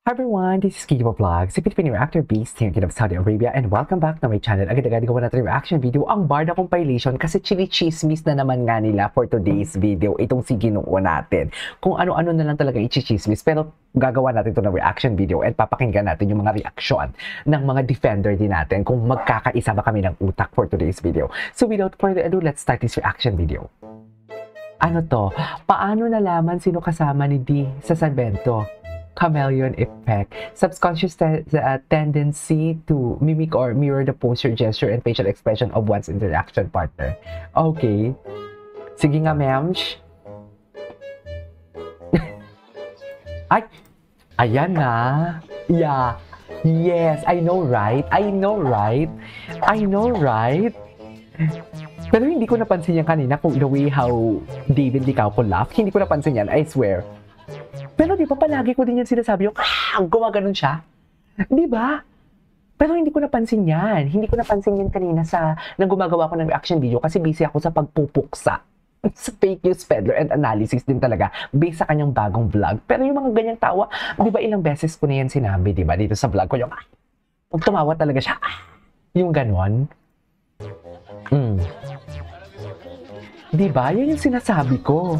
Hi everyone, this is Kikibo Vlogs, si Filipino reactor based here in Saudi Arabia, and welcome back to my channel. Agad-agad gawa natin yung reaction video, ang Barda compilation, kasi chini-chismis na naman nga nila for today's video, itong si Ginoo natin. Kung ano-ano na lang talaga i-chismis, pero gagawa natin ito ng reaction video at papakinggan natin yung mga reaction ng mga defender din natin kung magkakaisa ba kami ng utak for today's video. So without further ado, let's start this reaction video. Ano to? Paano nalaman sino kasama ni D sa Salvento? Chameleon effect, subconscious tendency to mimic or mirror the posture, gesture, and facial expression of one's interaction partner. Okay. Sige nga, mems. Ay! Ayan na. Yeah. Yes, I know, right? I know, right? I know, right? Pero hindi ko napansin yan kanina kung in a way how David Licao ko laugh. Hindi ko napansin yan, I swear. Pero di ba palagi ko din yan sinasabi yung gumaganon siya? Di ba? Pero hindi ko napansin yan. Hindi ko napansin yan kanina nang gumagawa ko ng reaction video kasi busy ako sa pagpupuksa sa fake news peddler and analysis din talaga based sa kanyang bagong vlog. Pero yung mga ganyang tawa, di ba ilang beses ko na yan sinabi, di ba? Dito sa vlog ko yung pag tumawa talaga siya, yung ganon. Di ba? Yan yung sinasabi ko.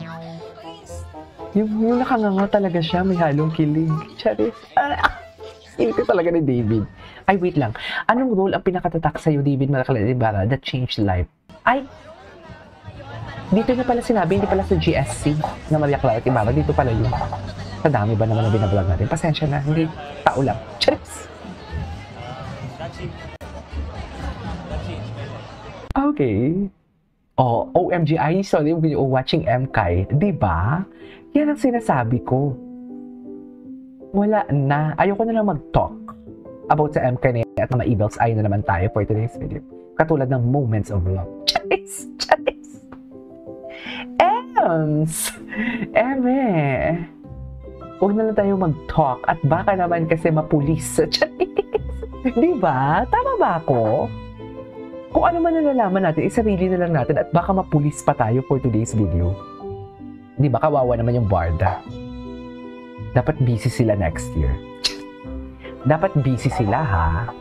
Yung nakanganga talaga siya, may halong kilig. Charis. Ito talaga ni David. Ay, wait lang. Anong role ang pinakatatak sa'yo, David Maracalera Ibarra, that changed life? Ay, dito na pala sinabi, hindi pala sa GSC na Maria Clara Ibarra. Dito pala yun. Sa dami ba naman na binablog natin? Pasensya na, hindi. Tao lang. Charis. Okay. Oh, OMG, I saw the video watching MK. Diba? Yan ang sinasabi ko. Wala na. Ayoko na lang mag-talk about sa MK na yan at mga evils eye na naman tayo for today's video. Katulad ng moments of love. Charis! Charis! Ems! Eme! Huwag na lang tayo mag-talk at baka naman kasi mapulis. Charis! Diba? Tama ba ako? Kung ano man nalalaman natin, isarili na lang natin at baka mapulis pa tayo for today's video. Di ba kawawa naman yung Barda? Dapat busy sila next year. Dapat busy sila, ha?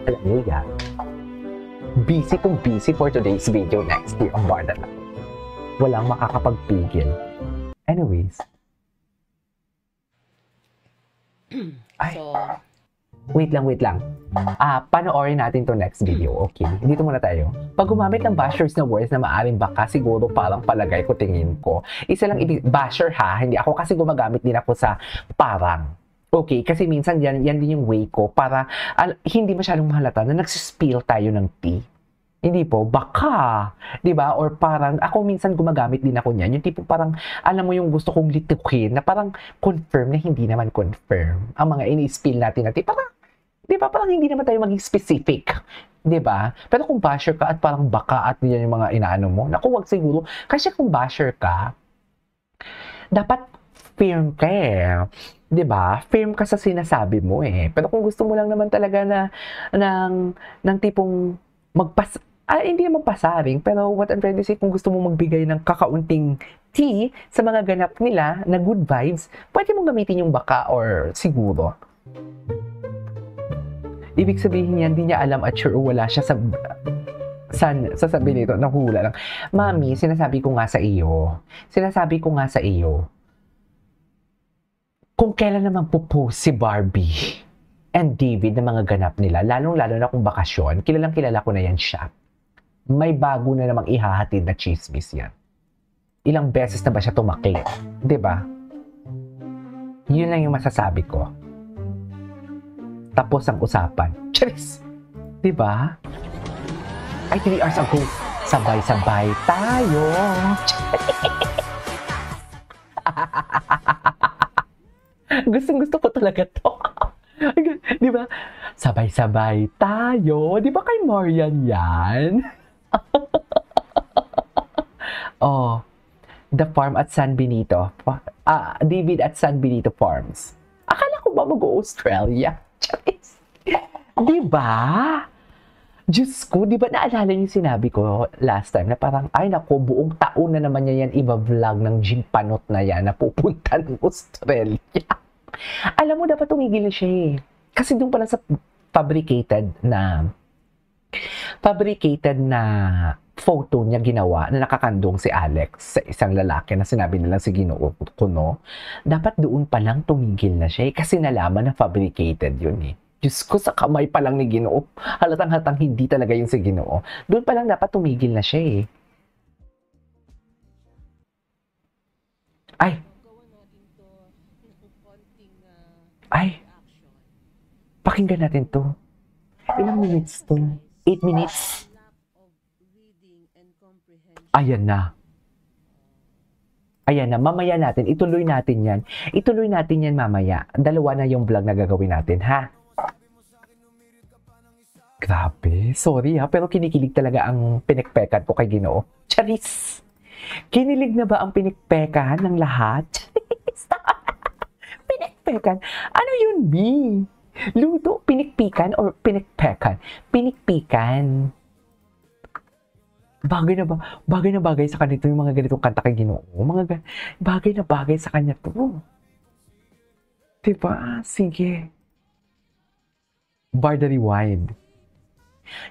Alam niyo yan. Busy kung busy for today's video next year ang Barda na. Walang makakapagpigil. Anyways. Ay. Wait lang. Panoorin natin to next video, okay? Dito muna tayo. Pag gumamit ng bashers na words na maaring baka, siguro parang palagay ko, tingin ko. Isa lang basher ha, hindi ako kasi gumagamit din ako sa parang. Okay, kasi minsan yan din yung way ko para hindi masyadong mahalata na nagsispill tayo ng tea. Hindi po, baka, di ba? Or parang, ako minsan gumagamit din ako niyan. Yung tipo parang, alam mo yung gusto kong litukin na parang confirm na hindi naman confirm. Ang mga ini-spill natin parang, di ba? Parang hindi naman tayo maging specific. Di ba? Pero kung basher ka at parang baka at yan yung mga inaano mo, naku, wag siguro. Kasi kung basher ka, dapat firm ka eh. Di ba? Firm ka sa sinasabi mo eh. Pero kung gusto mo lang naman talaga ng tipong hindi naman pasaring, pero what I'm trying to say, kung gusto mo magbigay ng kakaunting tea sa mga ganap nila na good vibes, pwede mong gamitin yung baka or siguro. Ibig sabihin yan, di niya alam at sure wala siya sasabihin nito, nakuhula lang. Mami, sinasabi ko nga sa iyo, kung kailan naman pupost si Barbie and David na mga ganap nila, lalong-lalo na kung bakasyon, kilala ko na yan siya. May bago na namang ihahatid na chismis yan. Ilang beses na ba siya tumaklit? Diba? Yun lang yung masasabi ko. Tapos ang usapan. Charis! Diba? Ay, 3 hours ago, sabay-sabay tayo. Gustong-gusto ko talaga to. Diba? Sabay-sabay tayo. Diba kay Marian yan? Oh, the farm at San Benito. David at San Benito Farms. Akala ko ba mag-Australia? Charis. Diba? Diyos ko, diba naalala niyo sinabi ko last time na parang, ay naku, buong taon na naman niya yan iba-vlog ng gympanot na yan na pupunta ng Australia. Alam mo, dapat tumigil na siya eh. Kasi doon pala sa fabricated na photo niya ginawa na nakakandong si Alex sa isang lalaki na sinabi nilang si Ginoo Kuno, dapat doon pa lang tumigil na siya eh, kasi nalaman na fabricated yun eh. Diyos ko, sa kamay pa lang ni Ginoo, halatang-halatang hindi talaga yung si Ginoo. Doon pa lang dapat tumigil na siya eh. Ay, pakinggan natin to. Ilang minutes to? 8 minutes? Ayan na. Ayan na, mamaya natin. Ituloy natin yan. Ituloy natin yan mamaya. Dalawa na yung vlog na gagawin natin, ha? Grabe. Sorry ha, pero kinikilig talaga ang pinikpekan ko kay Ginoo. Charis! Kinilig na ba ang pinikpekahan ng lahat? Charis! Pinikpekan? Ano yun, B? Luto? Pinikpikan or pinikpekan? Pinikpikan. Bagay na bagay sa kanito yung mga ganitong kanta kay Ginoo. Bagay na bagay sa kanya to. Diba? Sige. Bar the rewind.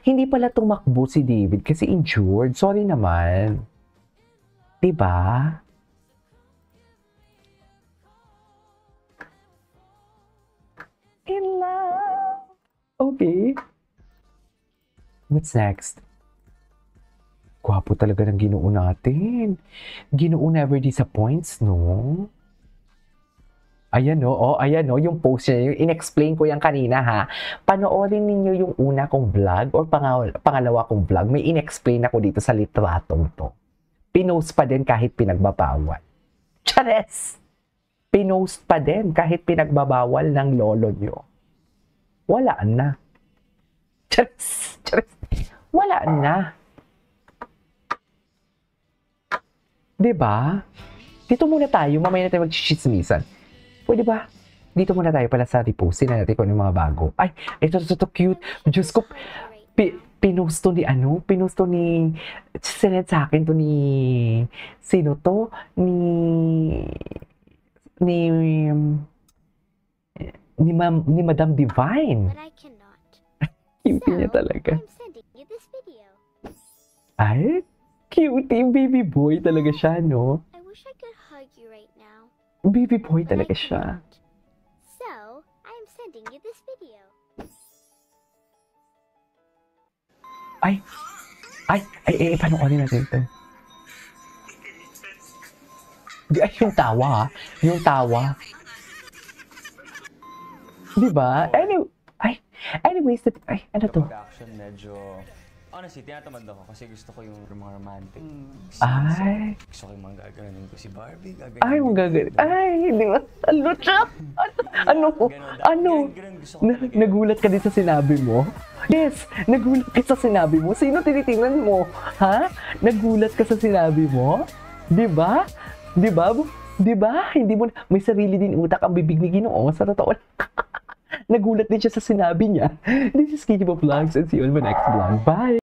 Hindi pala tumakbo si David kasi injured. Sorry naman. Diba? In love. Okay. What's next? Gwapo talaga ng Ginoo natin. Ginoo never disappoints, no? Ayan no, ayan no, yung post niya, yung in-explain ko yan kanina ha. Panoorin ninyo yung una kong vlog or pangalawa kong vlog. May in-explain ako dito sa litratong to. Pinost pa din kahit pinagbabawal. Chares! Pinost pa din kahit pinagbabawal ng lolo nyo. Wala na. Chares! Chares! Wala na. Diba? Dito muna tayo, mamaya natin mag-chismisan. Pwede ba? Dito muna tayo pala sa repost. Sina natin kung ano yung mga bago. Ay, ito cute. Diyos ko, pinusto ni pinusto ni, sinend sa akin to ni, sino to? Ni Madam Divine. Cute niya talaga. Ay, cutie, baby boy talaga siya, no? Baby boy talaga siya. So, I am sending you this video. Ay, panoorin natin ito. Ay, yung tawa ha. Yung tawa. Diba? Anyways, ano to? Action medyo... Honestly, tinatamad ako kasi gusto ko yung mga romantic. Ay. Gusto ko yung mga gaganin ko si Barbie. Ay, mga gaganin. Ay, di ba? Ano, Chap? Ano? Nagulat ka din sa sinabi mo? Yes, nagulat ka sa sinabi mo. Sino tinitingnan mo? Ha? Nagulat ka sa sinabi mo? Di ba? Di ba? Di ba? Hindi mo, may sarili din utak ang bibig ni Ginoo. Sa totoo. Nagulat din siya sa sinabi niya. This is Kitty Vlogs and see you on my next vlog. Bye!